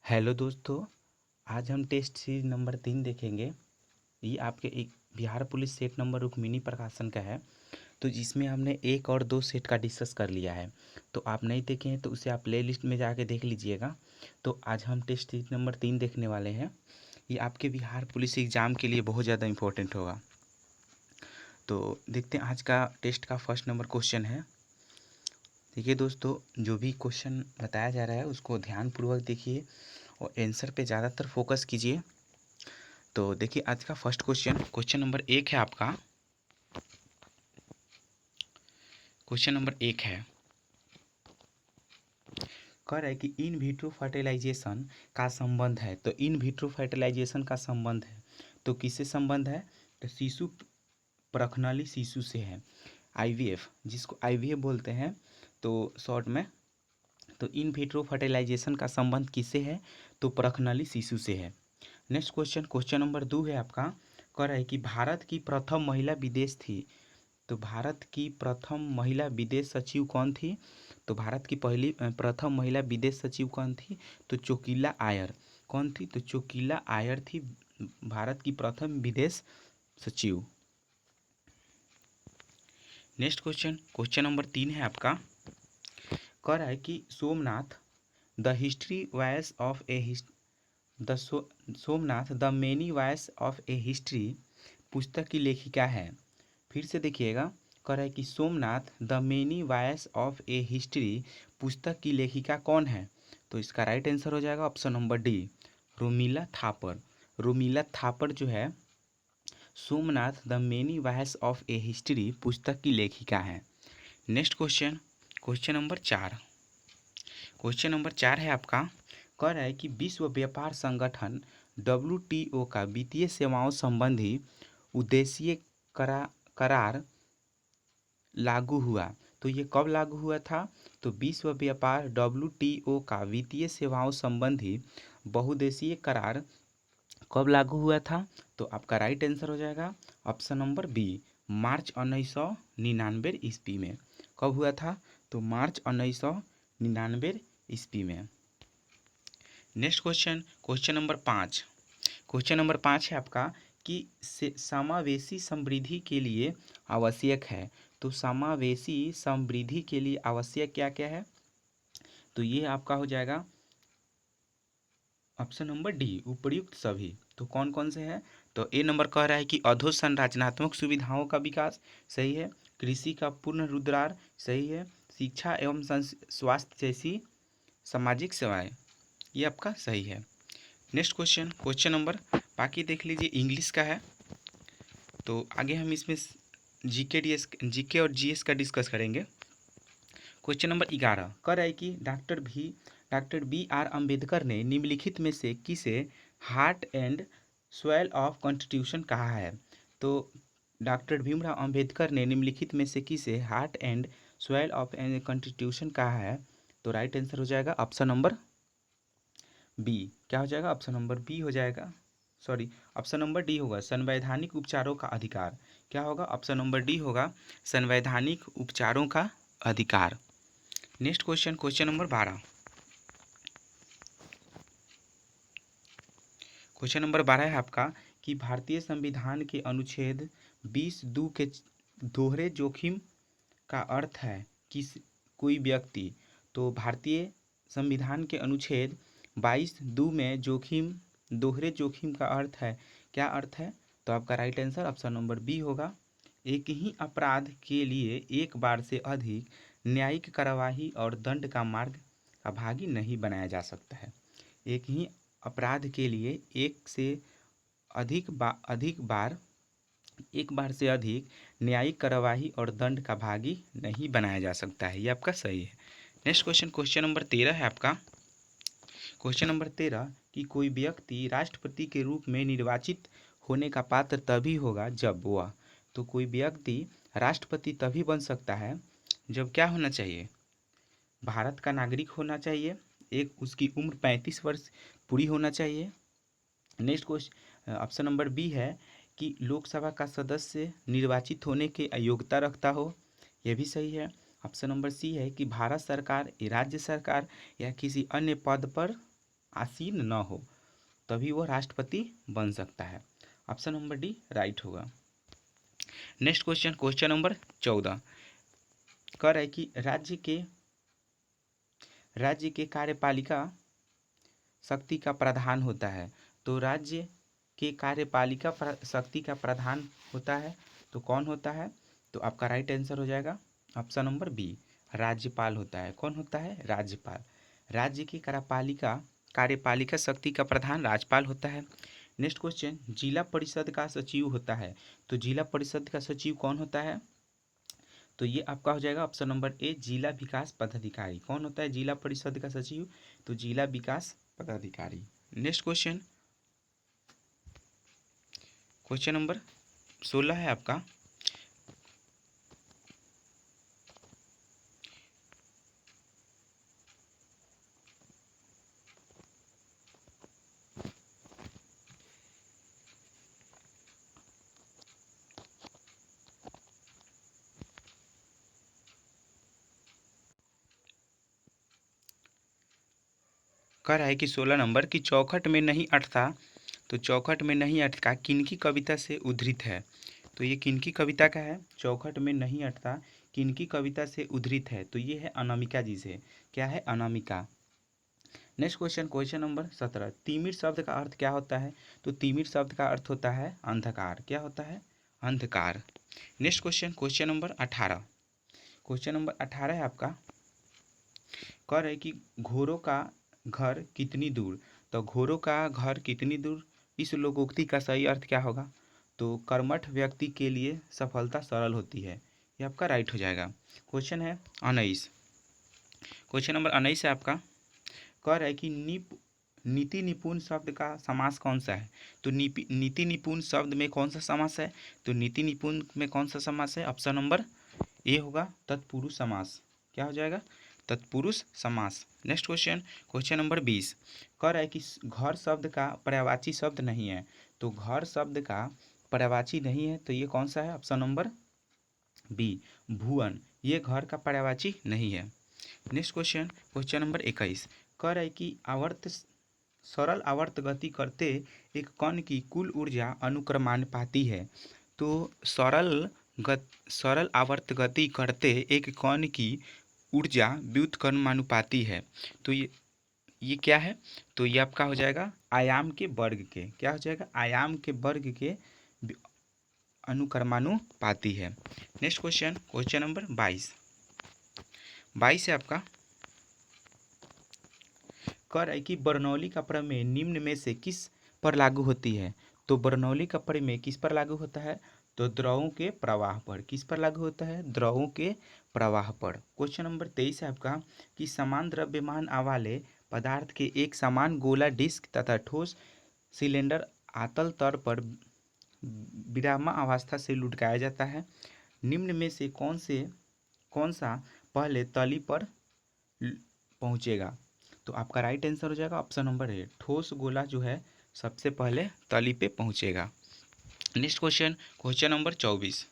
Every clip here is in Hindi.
हेलो दोस्तों। आज हम टेस्ट सीरीज नंबर 3 देखेंगे। ये आपके एक Bihar police set number Rukmini प्रकाशन का है। तो जिसमें हमने एक और दो सेट का डिस्कस कर लिया है। तो आप नहीं देखे हैं तो उसे आप प्ले लिस्ट में जाके देख लीजिएगा। तो आज हम टेस्ट सीरीज नंबर 3 देखने वाले हैं। ये आपके बिहार पुलिस एग्ज़ाम के लिए बहुत ज़्यादा इम्पोर्टेंट होगा। तो देखते हैं आज का टेस्ट का फर्स्ट नंबर क्वेश्चन है। देखिए दोस्तों, जो भी क्वेश्चन बताया जा रहा है उसको ध्यानपूर्वक देखिए और आंसर पे ज़्यादातर फोकस कीजिए। तो देखिए आज का फर्स्ट क्वेश्चन नंबर 1 है आपका। क्वेश्चन नंबर 1 है, कह रहा है कि इन विट्रो फर्टिलाइजेशन का संबंध है। तो इन विट्रो फर्टिलाइजेशन का संबंध है तो किससे संबंध है? तो शिशु प्रखनली शिशु से है। आईवीएफ, जिसको आईवीएफ बोलते हैं तो शॉर्ट में। तो इन विट्रो फर्टिलाइजेशन का संबंध किससे है? तो प्रखनली शिशु से है। नेक्स्ट क्वेश्चन नंबर 2 है आपका। कह रहा है कि भारत की प्रथम महिला विदेश थी। तो भारत की प्रथम महिला विदेश सचिव कौन थी? तो भारत की प्रथम महिला विदेश सचिव कौन थी? तो चोकिला आयर। कौन थी? तो चोकिला आयर थी भारत की प्रथम विदेश सचिव। नेक्स्ट क्वेश्चन नंबर 3 है आपका। कह रहा है कि Somnath the history voice of A the Somnath the many voice of A history पुस्तक की लेखिका है। फिर से देखिएगा, कह रहा है कि Somnath the many voice of A history पुस्तक की लेखिका कौन है? तो इसका राइट आंसर हो जाएगा option number D, Romila Thapar. Romila Thapar जो है Somnath the many voice of A history पुस्तक की लेखिका है। Next question number 4। Question number 4 है आपका। कह रहा है कि विश्व व्यापार संगठन WTO का वित्तीय सेवाओं संबंधी उद्देश्य करार लागू हुआ। तो ये कब लागू हुआ था? तो विश्व व्यापार WTO का वित्तीय सेवाओं संबंधी बहुउद्देशीय करार कब लागू हुआ था? तो आपका राइट आंसर हो जाएगा ऑप्शन नंबर बी, मार्च 1999 ईस्वी में। कब हुआ था? तो मार्च 1999 ईस्वी में। Next question number 5। Question number 5 है आपका कि समावेशी समृद्धि के लिए आवश्यक है। तो समावेशी समृद्धि के लिए आवश्यक क्या क्या है? तो ये आपका हो जाएगा ऑप्शन नंबर डी, उपर्युक्त सभी। तो कौन कौन से हैं? तो ए नंबर कह रहा है कि अधोसंरचनात्मक सुविधाओं का विकास, सही है। कृषि का पुनरुद्धार, सही है। शिक्षा एवं स्वास्थ्य जैसी सामाजिक सेवाएं, ये आपका सही है। नेक्स्ट क्वेश्चन नंबर, बाकी देख लीजिए इंग्लिश का है। तो आगे हम इसमें जीके और जीएस का डिस्कस करेंगे। क्वेश्चन नंबर 11 कह रहा है कि डॉक्टर BR अम्बेडकर ने निम्नलिखित में से किसे heart and soil of constitution कहा है? तो डॉक्टर भीमराव अम्बेडकर ने निम्नलिखित में से किसे heart and soil of constitution कहा है? तो राइट आंसर हो जाएगा ऑप्शन नंबर बी। क्या हो जाएगा? ऑप्शन नंबर बी हो जाएगा, सॉरी ऑप्शन नंबर डी होगा, संवैधानिक उपचारों का अधिकार। क्या होगा? ऑप्शन नंबर डी होगा, संवैधानिक उपचारों का अधिकार। Next question number 12। Question number 12 है आपका कि भारतीय संविधान के अनुच्छेद 20(2) के दोहरे जोखिम का अर्थ है किस कोई व्यक्ति। तो भारतीय संविधान के अनुच्छेद 22(2) में दोहरे जोखिम का अर्थ है, क्या अर्थ है? तो आपका right answer option number B होगा, एक ही अपराध के लिए एक बार से अधिक न्यायिक कार्यवाही और दंड का मार्ग का भागी नहीं बनाया जा सकता है। एक ही अपराध के लिए एक बार से अधिक न्यायिक कार्यवाही और दंड का भागी नहीं बनाया जा सकता है। ये आपका सही है। नेक्स्ट क्वेश्चन नंबर 13 है आपका। क्वेश्चन नंबर 13 कि कोई व्यक्ति राष्ट्रपति के रूप में निर्वाचित होने का पात्र तभी होगा जब वह। तो कोई व्यक्ति राष्ट्रपति तभी बन सकता है जब क्या होना चाहिए? भारत का नागरिक होना चाहिए, एक उसकी उम्र 35 वर्ष पूरी होना चाहिए। Next question option number B है कि लोकसभा का सदस्य निर्वाचित होने के योग्यता रखता हो, यह भी सही है। ऑप्शन नंबर सी है कि भारत सरकार, राज्य सरकार या किसी अन्य पद पर आसीन न हो तभी वह राष्ट्रपति बन सकता है। ऑप्शन नंबर डी राइट होगा। नेक्स्ट क्वेश्चन, क्वेश्चन नंबर 14 कह रहा है कि राज्य के कार्यपालिका शक्ति का प्रधान होता है। तो राज्य के कार्यपालिका शक्ति का प्रधान होता है तो कौन होता है? तो आपका राइट आंसर हो जाएगा ऑप्शन नंबर बी, राज्यपाल होता है। कौन होता है? राज्यपाल। राज्य की कार्यपालिका शक्ति का प्रधान राज्यपाल होता है। नेक्स्ट क्वेश्चन, जिला परिषद का सचिव होता है। तो जिला परिषद का सचिव कौन होता है? तो ये आपका हो जाएगा ऑप्शन नंबर ए, जिला विकास पदाधिकारी। कौन होता है जिला परिषद का सचिव? तो जिला विकास पदाधिकारी। नेक्स्ट क्वेश्चन, क्वेश्चन नंबर 16 है आपका। कह रहा है कि 16 नंबर की चौखट में नहीं अटता। तो चौखट में नहीं अटका किनकी कविता से उद्धृत है? तो ये किनकी कविता का है? चौखट में नहीं अटता किनकी कविता से उद्धृत है? तो ये है अनामिका जी से। क्या है? Anamika. Next question, question number 17 तिमिर शब्द का अर्थ क्या होता है? तो तिमिर शब्द का अर्थ होता है अंधकार। क्या होता है? अंधकार। Next question, question number 18। Question number 18 है आपका। कह रहे कि घोड़ों का घर कितनी दूर? तो घोड़ों का घर कितनी दूर, इस लोकोक्ति का सही अर्थ क्या होगा? तो कर्मठ व्यक्ति के लिए सफलता सरल होती है। ये आपका राइट हो जाएगा। क्वेश्चन है 19। क्वेश्चन नंबर 19 है आपका। कह रहा है कि नीति निपुण शब्द का समास कौन सा है? तो नीति निपुण शब्द में कौन सा समास है? तो नीति निपुण में कौन सा समास है? ऑप्शन नंबर ए होगा तत्पुरुष समास। क्या हो जाएगा? तत्पुरुष समास। नेक्स्ट क्वेश्चन, क्वेश्चन नंबर 20 कह रहा है कि घर शब्द का पर्यायवाची शब्द नहीं है। तो घर शब्द का पर्यायवाची नहीं है तो ये कौन सा है? ऑप्शन नंबर बी, भुवन। ये घर का पर्यायवाची नहीं है। नेक्स्ट क्वेश्चन, क्वेश्चन नंबर 21 कह रहा है कि सरल आवर्त गति करते एक कण की कुल ऊर्जा अनुक्रमानुपाती है। तो सरल आवर्त गति करते एक कण की ऊर्जा व्युत्क्रमानुपाती है। तो ये क्या है? तो ये आपका हो जाएगा आयाम के वर्ग के। क्या हो जाएगा? आयाम के वर्ग के अनुक्रमानुपाती है। नेक्स्ट क्वेश्चन, क्वेश्चन नंबर 22 है आपका। कह रहा है कि बर्नौली का प्रमेय निम्न में से किस पर लागू होती है? तो बर्नौली का प्रमेय किस पर लागू होता है? तो द्रवों के प्रवाह पर। किस पर लागू होता है? द्रवों के प्रवाह पर। क्वेश्चन नंबर 23 है आपका कि समान द्रव्यमान वाले पदार्थ के एक समान गोला डिस्क तथा ठोस सिलेंडर आतल तल पर विरामावस्था से लुढ़काया जाता है। निम्न में से कौन सा पहले तली पर पहुंचेगा? तो आपका राइट आंसर हो जाएगा ऑप्शन नंबर ए, ठोस गोला जो है सबसे पहले तली पे पहुंचेगा। नेक्स्ट क्वेश्चन, क्वेश्चन नंबर 24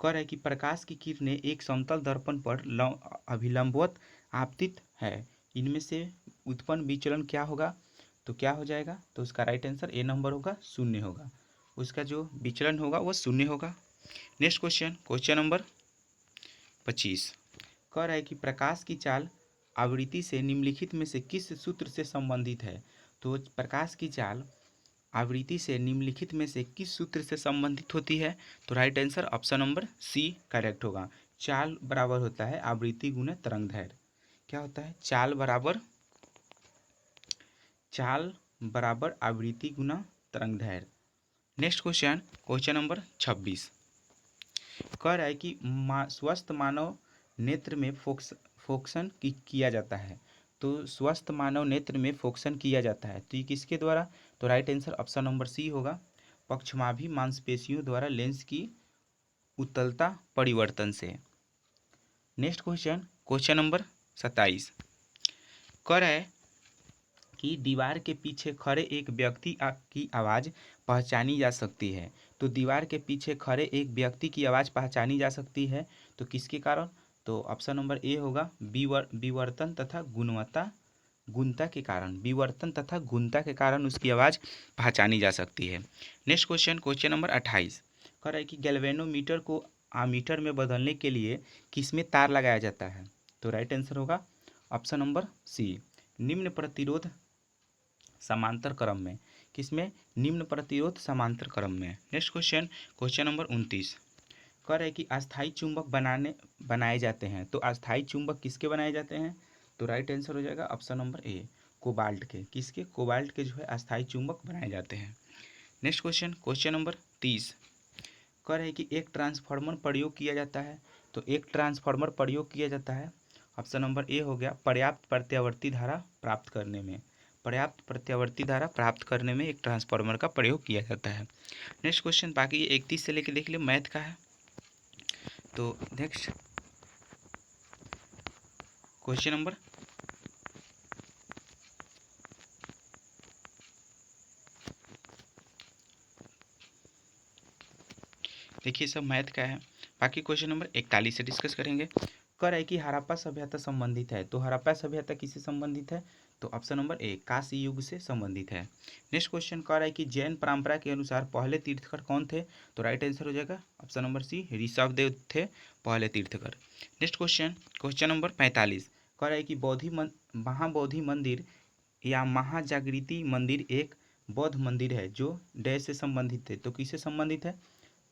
कह रहा है कि प्रकाश की किरणें एक समतल दर्पण पर अभिलंबवत आपतित है। इनमें से उत्पन्न विचलन क्या होगा? तो क्या हो जाएगा? तो उसका राइट आंसर ए नंबर होगा, शून्य होगा। उसका जो विचलन होगा वो शून्य होगा। नेक्स्ट क्वेश्चन, क्वेश्चन नंबर 25 कह रहा है कि प्रकाश की चाल आवृत्ति से निम्नलिखित में से किस सूत्र से संबंधित है? तो प्रकाश की चाल आवृत्ति से निम्नलिखित में से किस सूत्र से संबंधित होती है? तो right answer option number C correct होगा। चाल बराबर होता है आवृत्ति गुना तरंगदैर्घ्य। क्या होता है? चाल बराबर आवृत्ति गुना तरंगदैर्घ्य। नेक्स्ट क्वेश्चन, क्वेश्चन नंबर 26 कह रहा है कि स्वस्थ मानव नेत्र में फोक्सन किया जाता है। तो स्वस्थ मानव नेत्र में फोक्सन किया जाता है तो ये किसके द्वारा? तो right answer option number C होगा, पक्षमाभी मांसपेशियों द्वारा लेंस की उत्तलता परिवर्तन से। नेक्स्ट क्वेश्चन, क्वेश्चन नंबर 27 कह रहा है कि दीवार के पीछे खड़े एक व्यक्ति की आवाज़ पहचानी जा सकती है। तो दीवार के पीछे खड़े एक व्यक्ति की आवाज़ पहचानी जा सकती है तो किसके कारण? तो ऑप्शन नंबर ए होगा विवर्तन तथा गुणवत्ता गुणता के कारण, विवर्तन तथा गुणता के कारण उसकी आवाज़ पहचानी जा सकती है। नेक्स्ट क्वेश्चन, क्वेश्चन नंबर 28 कह रहा है कि गैल्वेनोमीटर को आमीटर में बदलने के लिए किसमें तार लगाया जाता है? तो राइट आंसर होगा ऑप्शन नंबर सी, निम्न प्रतिरोध समांतर क्रम में। किसमें? निम्न प्रतिरोध समांतर क्रम में। नेक्स्ट क्वेश्चन, क्वेश्चन नंबर 29 कह रहा है कि अस्थायी चुंबक बनाए जाते हैं। तो अस्थायी चुंबक किसके बनाए जाते हैं? तो राइट आंसर हो जाएगा ऑप्शन नंबर ए, कोबाल्ट के। किसके? कोबाल्ट के जो है अस्थायी चुंबक बनाए जाते हैं। नेक्स्ट क्वेश्चन, क्वेश्चन नंबर 30 कह रहा है कि एक ट्रांसफार्मर प्रयोग किया जाता है। तो एक ट्रांसफार्मर प्रयोग किया जाता है, ऑप्शन नंबर ए हो गया, पर्याप्त प्रत्यावर्ती धारा प्राप्त करने में। पर्याप्त प्रत्यावर्ती धारा प्राप्त करने में एक ट्रांसफार्मर का प्रयोग किया जाता है। नेक्स्ट क्वेश्चन, बाकी ये 31 से लेकर देख लियो, मैथ का है। तो नेक्स्ट क्वेश्चन नंबर देखिए सब मैथ का है। बाकी क्वेश्चन नंबर 41 से डिस्कस करेंगे। कह रहा है कि हड़प्पा सभ्यता संबंधित है। तो हड़प्पा सभ्यता किससे संबंधित है? तो ऑप्शन नंबर ए, कांस्य युग से संबंधित है। नेक्स्ट क्वेश्चन कह रहा है कि जैन परंपरा के अनुसार पहले तीर्थकर कौन थे? तो राइट आंसर हो जाएगा ऑप्शन नंबर सी, ऋषभदेव थे पहले तीर्थकर। नेक्स्ट क्वेश्चन, क्वेश्चन नंबर 45 कह रहा है कि महाबोधि मंदिर या महाजागृति मंदिर एक बौद्ध मंदिर है जो डैश से संबंधित है। तो किससे संबंधित है?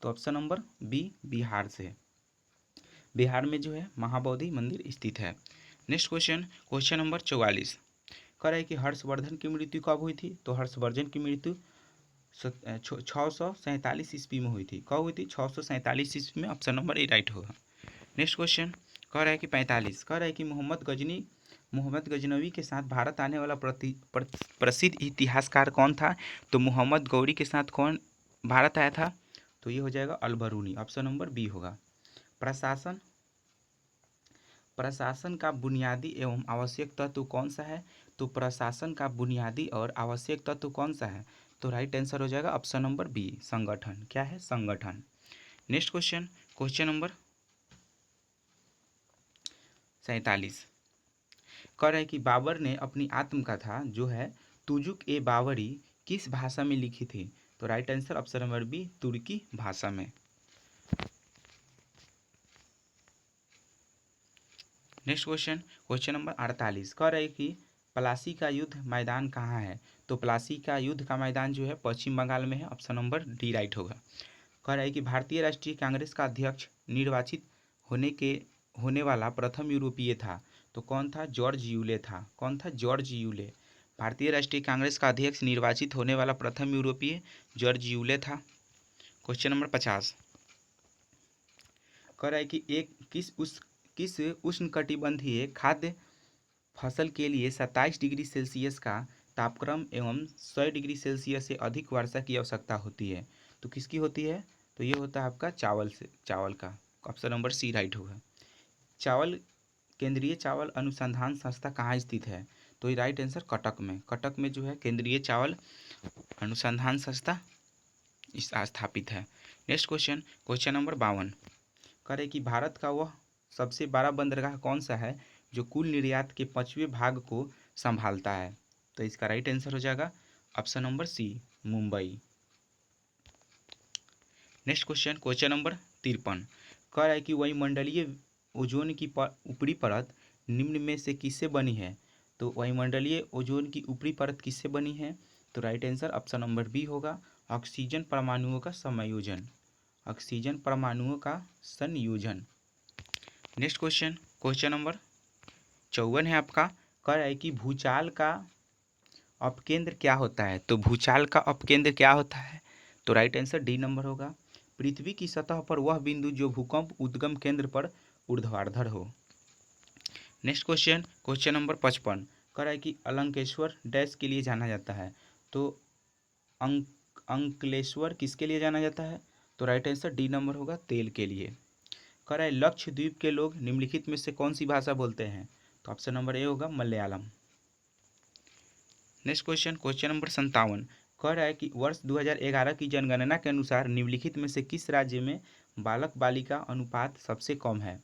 तो ऑप्शन नंबर बी, बिहार से। बिहार में जो है महाबोधि मंदिर स्थित है। नेक्स्ट क्वेश्चन, क्वेश्चन नंबर 44 कह रहा है कि हर्षवर्धन की मृत्यु कब हुई थी? तो हर्षवर्धन की मृत्यु 647 ईस्वी में हुई थी। कब हुई थी? 647 ईस्वी में। ऑप्शन नंबर ए राइट होगा। नेक्स्ट क्वेश्चन कह रहा है कि 45 कह रहा है कि मोहम्मद गजनवी के साथ भारत आने वाला प्रसिद्ध इतिहासकार कौन था? तो मोहम्मद गौरी के साथ कौन भारत आया था? तो ये हो जाएगा अल-बरूनी। ऑप्शन नंबर बी होगा। प्रशासन का बुनियादी एवं आवश्यक तत्व कौन सा है? तो प्रशासन का बुनियादी और आवश्यक तत्व कौन सा है? तो राइट आंसर हो जाएगा ऑप्शन नंबर बी, संगठन। क्या है? संगठन। नेक्स्ट क्वेश्चन, क्वेश्चन नंबर 47 कह रहा है कि बाबर ने अपनी आत्मकथा जो है तुजुक ए बाबरी किस भाषा में लिखी थी? तो right answer option number B, तुर्की भाषा में। नेक्स्ट क्वेश्चन, क्वेश्चन नंबर 48 कह रहा है कि प्लासी का युद्ध मैदान कहाँ है? तो प्लासी का युद्ध का मैदान जो है पश्चिम बंगाल में है। ऑप्शन नंबर डी राइट होगा। कह रहा है कि भारतीय राष्ट्रीय कांग्रेस का अध्यक्ष निर्वाचित होने वाला प्रथम यूरोपीय था। तो कौन था? जॉर्ज यूले था। कौन था? George Yule. भारतीय राष्ट्रीय कांग्रेस का अध्यक्ष निर्वाचित होने वाला प्रथम यूरोपीय जॉर्ज यूले था। क्वेश्चन नंबर 50 कह रहा है कि किस उष्णकटिबंधीय खाद्य फसल के लिए 27 डिग्री सेल्सियस का तापक्रम एवं 100 डिग्री सेल्सियस से अधिक वर्षा की आवश्यकता होती है? तो किसकी होती है? तो ये होता है आपका चावल का। ऑप्शन नंबर सी राइट होगा। केंद्रीय चावल अनुसंधान संस्था कहाँ स्थित है? तो ये राइट आंसर कटक में। कटक में जो है केंद्रीय चावल अनुसंधान संस्था स्थापित है। नेक्स्ट क्वेश्चन, क्वेश्चन नंबर 52 कह रहे कि भारत का वह सबसे बड़ा बंदरगाह कौन सा है जो कुल निर्यात के 5वें भाग को संभालता है? तो इसका राइट आंसर हो जाएगा option number C, Mumbai. Next question, question number 53 कह रहा है कि वायुमंडलीय ओजोन की ऊपरी परत निम्न में से किससे बनी है? तो वायुमंडलीय ओजोन की ऊपरी परत किससे बनी है? तो right answer option number B होगा, ऑक्सीजन परमाणुओं का संयोजन। ऑक्सीजन परमाणुओं का संयोजन। नेक्स्ट क्वेश्चन, क्वेश्चन नंबर 54 है आपका। कह रहा है कि भूचाल का अपकेंद्र क्या होता है? तो भूचाल का अपकेंद्र क्या होता है? तो राइट आंसर डी नंबर होगा, पृथ्वी की सतह पर वह बिंदु जो भूकंप उद्गम केंद्र पर ऊर्ध्वाधर हो। नेक्स्ट क्वेश्चन, क्वेश्चन नंबर 55 कह रहा है कि अलंकेश्वर डैश के लिए जाना जाता है? तो अंकलेश्वर किसके लिए जाना जाता है? तो राइट आंसर डी नंबर होगा, तेल के लिए। कह रहा है लक्षद्वीप के लोग निम्नलिखित में से कौन सी भाषा बोलते हैं? तो ऑप्शन नंबर ए होगा, Malayalam. Next question, question number 57 कह रहा है कि वर्ष 2011 की जनगणना के अनुसार निम्नलिखित में से किस राज्य में बालक बालिका अनुपात सबसे कम है?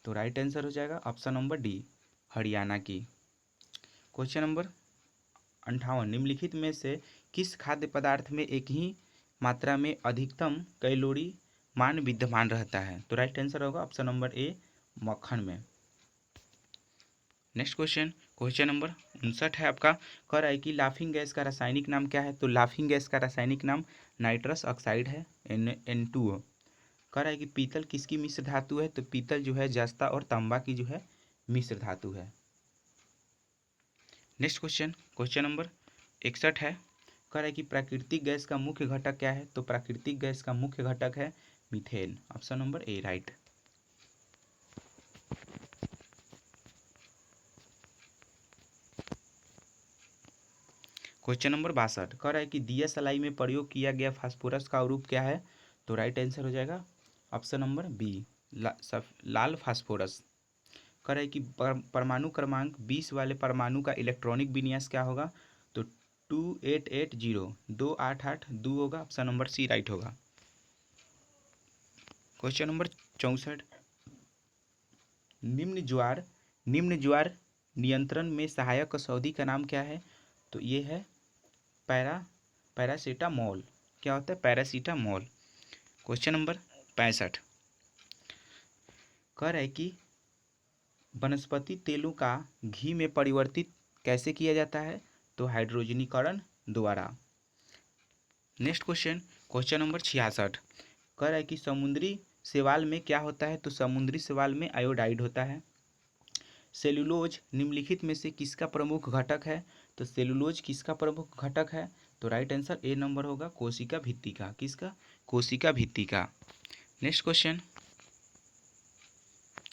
तो राइट आंसर हो जाएगा ऑप्शन नंबर डी, हरियाणा की। क्वेश्चन नंबर 58, निम्नलिखित में से किस खाद्य पदार्थ में एक ही मात्रा में अधिकतम कैलोरी मान विद्यमान रहता है? तो राइट आंसर होगा ऑप्शन नंबर ए, मक्खन में। नेक्स्ट क्वेश्चन, क्वेश्चन नंबर 59 है आपका। कह रहा है कि लाफिंग गैस का रासायनिक नाम क्या है? तो लाफिंग गैस का रासायनिक नाम नाइट्रस ऑक्साइड है, N2O। कह रहा है कि पीतल किसकी मिश्र धातु है? तो पीतल जो है जस्ता और तांबा की जो है मिश्र धातु है। नेक्स्ट क्वेश्चन, क्वेश्चन नंबर 61 है। कह रहा है कि प्राकृतिक गैस का मुख्य घटक क्या है? तो प्राकृतिक गैस का मुख्य घटक है मीथेन, ऑप्शन नंबर ए राइट। क्वेश्चन नंबर 62, कह रहा है कि दिया सलाई में प्रयोग किया गया फास्फोरस का रूप क्या है? तो राइट आंसर हो जाएगा ऑप्शन नंबर बी, लाल फास्फोरस। कह रहा है कि परमाणु क्रमांक 20 वाले परमाणु का इलेक्ट्रॉनिक विन्यास क्या होगा? तो 2880 होगा, ऑप्शन नंबर सी राइट होगा। क्वेश्चन नंबर 64, निम्न ज्वार नियंत्रण में सहायक औषधि का नाम क्या है? तो ये है पैरासीटामोल। क्या होता है? पैरासीटामोल। क्वेश्चन नंबर 65, कह रहा है कि वनस्पति तेलों का घी में परिवर्तित कैसे किया जाता है? तो हाइड्रोजनीकरण द्वारा। नेक्स्ट क्वेश्चन, क्वेश्चन नंबर 66, कह रहा है कि समुद्री शैवाल में क्या होता है? तो समुद्री शैवाल में आयोडाइड होता है। सेलुलोज निम्नलिखित में से किसका प्रमुख घटक है? तो सेलुलोज किसका प्रमुख घटक है? तो राइट आंसर ए नंबर होगा, कोशिका भित्ति का। किसका? कोशिका भित्ति का। नेक्स्ट क्वेश्चन,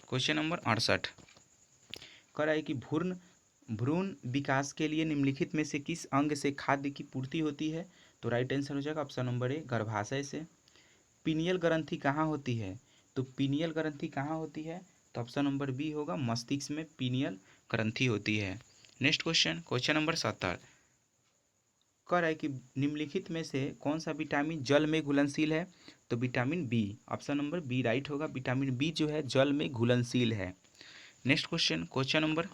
क्वेश्चन नंबर 68, कह रहा है कि भ्रूण विकास के लिए निम्नलिखित में से किस अंग से खाद्य की पूर्ति होती है? तो राइट आंसर हो जाएगा ऑप्शन नंबर ए, गर्भाशय से। पीनियल ग्रंथि कहाँ होती है? तो पीनियल ग्रंथि कहाँ होती है? तो ऑप्शन नंबर बी होगा, मस्तिष्क में पीनियल ग्रंथि होती है। नेक्स्ट क्वेश्चन, क्वेश्चन नंबर 70, कह रहा है कि निम्नलिखित में से कौन सा विटामिन जल में घुलनशील है? तो vitamin B, option number B right होगा। विटामिन बी जो है जल में घुलनशील है। नेक्स्ट क्वेश्चन, क्वेश्चन नंबर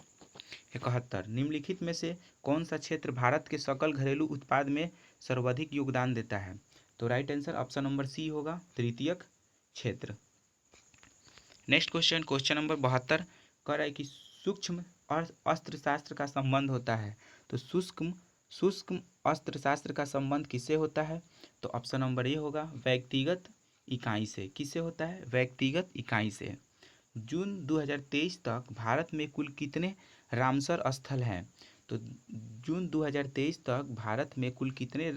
71, निम्नलिखित में से कौन सा क्षेत्र भारत के सकल घरेलू उत्पाद में सर्वाधिक योगदान देता है? तो right answer option number C होगा, तृतीयक क्षेत्र। नेक्स्ट क्वेश्चन, क्वेश्चन नंबर 72, कह रहा है कि सूक्ष्म और अस्त्रशास्त्र का संबंध होता है। तो सूक्ष्म अस्त्रशास्त्र का संबंध किससे होता है? तो ऑप्शन नंबर ए होगा, व्यक्तिगत इकाई से। किससे होता है? व्यक्तिगत इकाई से। जून 2023 तक भारत में कुल कितने रामसर स्थल हैं? तो जून 2023 तक भारत में कुल कितने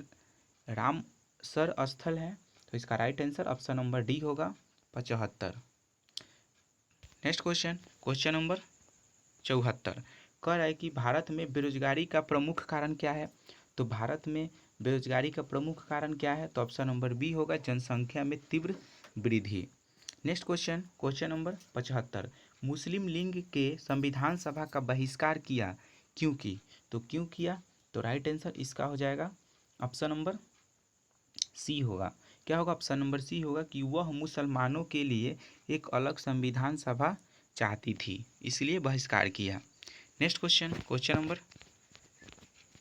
रामसर स्थल हैं? तो इसका right answer option number D होगा, 75। नेक्स्ट क्वेश्चन, क्वेश्चन नंबर 74, कह रहा है कि भारत में बेरोजगारी का प्रमुख कारण क्या है? तो भारत में बेरोजगारी का प्रमुख कारण क्या है? तो ऑप्शन नंबर बी होगा, जनसंख्या में तीव्र वृद्धि। नेक्स्ट क्वेश्चन, क्वेश्चन नंबर 75, मुस्लिम लीग के संविधान सभा का बहिष्कार किया, क्यों की? तो क्यों किया? तो राइट आंसर इसका हो जाएगा ऑप्शन नंबर सी होगा। क्या होगा? ऑप्शन नंबर सी होगा कि वह मुसलमानों के लिए एक अलग संविधान सभा चाहती थी, इसलिए बहिष्कार किया। नेक्स्ट क्वेश्चन, क्वेश्चन नंबर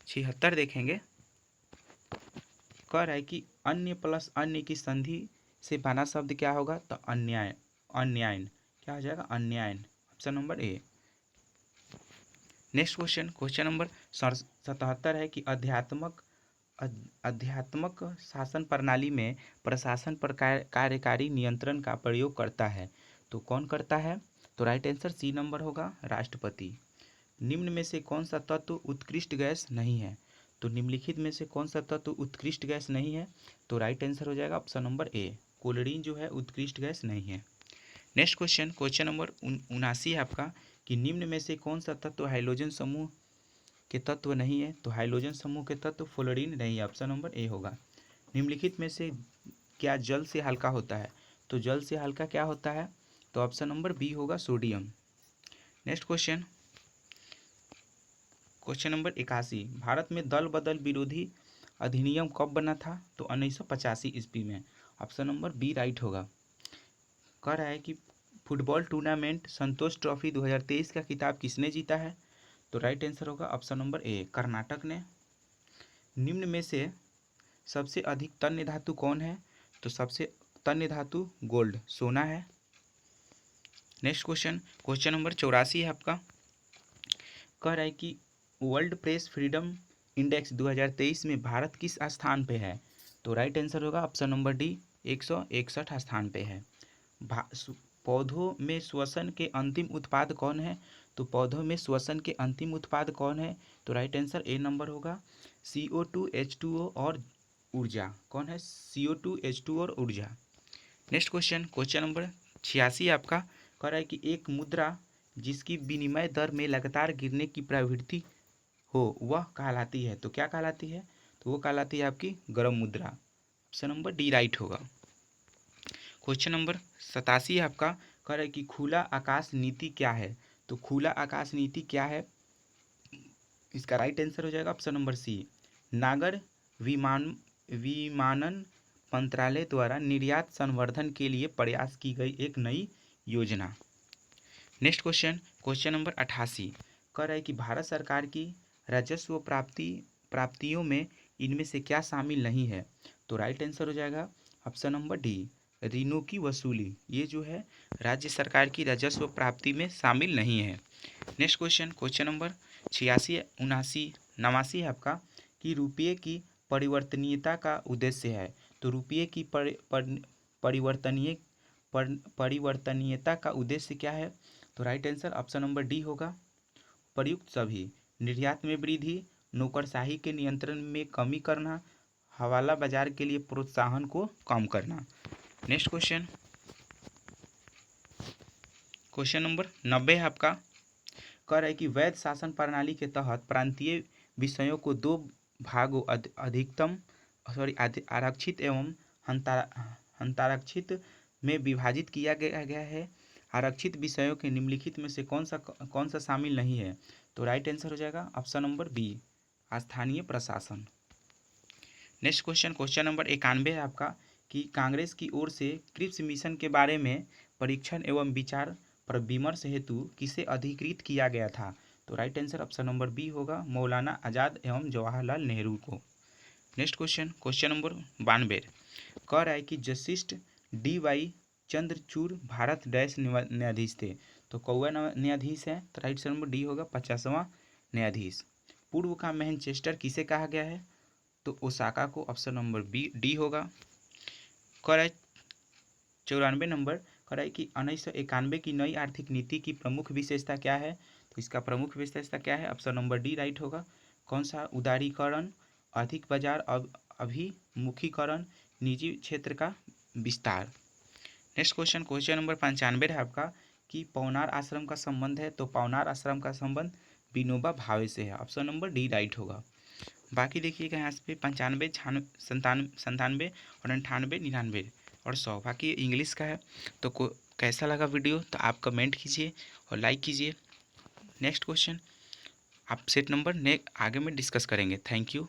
76 देखेंगे। कह रहा है कि अन्य प्लस अन्य की संधि से बना शब्द क्या होगा? तो अन्याय, अन्यायन। क्या हो जाएगा? अन्यायन, option number A. Next question, question number 77 है कि अध्यात्मक शासन प्रणाली में प्रशासन पर कार्यकारी नियंत्रण का प्रयोग करता है, तो कौन करता है? तो राइट आंसर सी नंबर होगा, राष्ट्रपति। निम्न में से कौन सा तत्व उत्कृष्ट गैस नहीं है? तो निम्नलिखित में से कौन सा तत्व उत्कृष्ट गैस नहीं है? तो राइट आंसर हो जाएगा ऑप्शन नंबर ए, कोल्ड्रीन जो है उत्कृष्ट गैस नहीं है। नेक्स्ट क्वेश्चन, क्वेश्चन नंबर 79 है आपका कि निम्न में से कौन सा तत्व हाइड्रोजन समूह के तत्व नहीं है? तो हाइड्रोजन समूह के तत्व फ्लोरीन नहीं है, ऑप्शन नंबर ए होगा। निम्नलिखित में से क्या जल से हल्का होता है? तो जल से हल्का क्या होता है? तो ऑप्शन नंबर बी होगा, sodium. Next question, question number 81, Bharat में दल बदल विरोधी अधिनियम कब बना था? तो 1985 ईस्वी में, ऑप्शन नंबर बी राइट होगा। कह रहा है कि फुटबॉल टूर्नामेंट संतोष ट्रॉफी 2023 का खिताब किसने जीता है? तो राइट आंसर होगा ऑप्शन नंबर ए कर्नाटक ने। निम्न में से सबसे अधिक तन्य धातु कौन है? तो सबसे तन्य धातु गोल्ड सोना है। नेक्स्ट क्वेश्चन, क्वेश्चन नंबर 84 है आपका। कह रहा है कि वर्ल्ड प्रेस फ्रीडम इंडेक्स 2023 में भारत किस स्थान पे है? तो राइट आंसर होगा ऑप्शन नंबर डी 161 स्थान पे है। पौधों में श्वसन के अंतिम उत्पाद कौन है? तो पौधों में श्वसन के अंतिम उत्पाद कौन है? तो राइट आंसर ए नंबर होगा CO2 H2O और ऊर्जा। कौन है? CO2 H2O और ऊर्जा। नेक्स्ट क्वेश्चन, क्वेश्चन नंबर 86 आपका। कह रहा है कि एक मुद्रा जिसकी विनिमय दर में लगातार गिरने की प्रवृत्ति हो वह कहलाती है। तो क्या कहलाती है? तो वो कहलाती है आपकी गर्म मुद्रा। ऑप्शन नंबर डी राइट होगा। क्वेश्चन नंबर 87 आपका। कह रहा है कि खुला आकाश नीति क्या है? तो खुला आकाश नीति क्या है? इसका राइट आंसर हो जाएगा ऑप्शन नंबर सी नागर विमानन मंत्रालय द्वारा निर्यात संवर्धन के लिए प्रयास की गई एक नई योजना। Next question, question number 88। कह रहा है कि भारत सरकार की राजस्व प्राप्तियों में इनमें से क्या शामिल नहीं है? तो राइट आंसर हो जाएगा ऑप्शन नंबर डी ऋणों की वसूली। ये जो है राज्य सरकार की राजस्व प्राप्ति में शामिल नहीं है। नेक्स्ट क्वेश्चन, क्वेश्चन नंबर 86 79 89 है आपका कि रुपये की परिवर्तनीयता का उद्देश्य है। तो रुपये की परिवर्तनीयता का उद्देश्य क्या है? तो right answer option number D होगा प्रयुक्त सभी। निर्यात में वृद्धि, नौकरशाही के नियंत्रण में कमी करना, हवाला बाजार के लिए प्रोत्साहन को कम करना। नेक्स्ट क्वेश्चन, क्वेश्चन नंबर 90 है आपका। कह रहा है कि वैध शासन प्रणाली के तहत प्रांतीय विषयों को दो भागों आरक्षित एवं हस्तारक्षित में विभाजित किया गया है। आरक्षित विषयों के निम्नलिखित में से कौन सा शामिल नहीं है? तो राइट आंसर हो जाएगा ऑप्शन नंबर बी स्थानीय प्रशासन। नेक्स्ट क्वेश्चन, क्वेश्चन नंबर 91 है आपका कि कांग्रेस की ओर से क्रिप्स मिशन के बारे में परीक्षण एवं विचार पर विमर्श हेतु किसे अधिकृत किया गया था? तो right answer option number B होगा मौलाना आज़ाद एवं जवाहरलाल नेहरू को। नेक्स्ट क्वेश्चन, क्वेश्चन नंबर 92 कह रहा है कि justice DY Chandrachud Bharat dash न्यायाधीश थे। तो कौवा न्यायाधीश है। तो राइट नंबर डी होगा 50वां न्यायाधीश। पूर्व का मैनचेस्टर किसे कहा गया है? तो ओसाका को। ऑप्शन नंबर बी डी होगा। कह रहा है 94 नंबर कह रहा है कि 1991 की नई आर्थिक नीति की प्रमुख विशेषता क्या है? तो इसका प्रमुख विशेषता क्या है? ऑप्शन नंबर डी राइट होगा। कौन सा? उदारीकरण, अधिक बाजार अभिमुखीकरण, निजी क्षेत्र का विस्तार। नेक्स्ट क्वेश्चन, क्वेश्चन नंबर 95 है आपका कि पवनार आश्रम का संबंध है। तो पवनार आश्रम का संबंध विनोबा भावे से है। ऑप्शन नंबर डी राइट होगा। बाकी देखिएगा यहाँ पे 95 97 और 98 99 और 100 बाकी इंग्लिश का है। तो कैसा लगा वीडियो तो आप कमेंट कीजिए और लाइक कीजिए। नेक्स्ट क्वेश्चन आप सेट नंबर आगे में डिस्कस करेंगे। Thank you.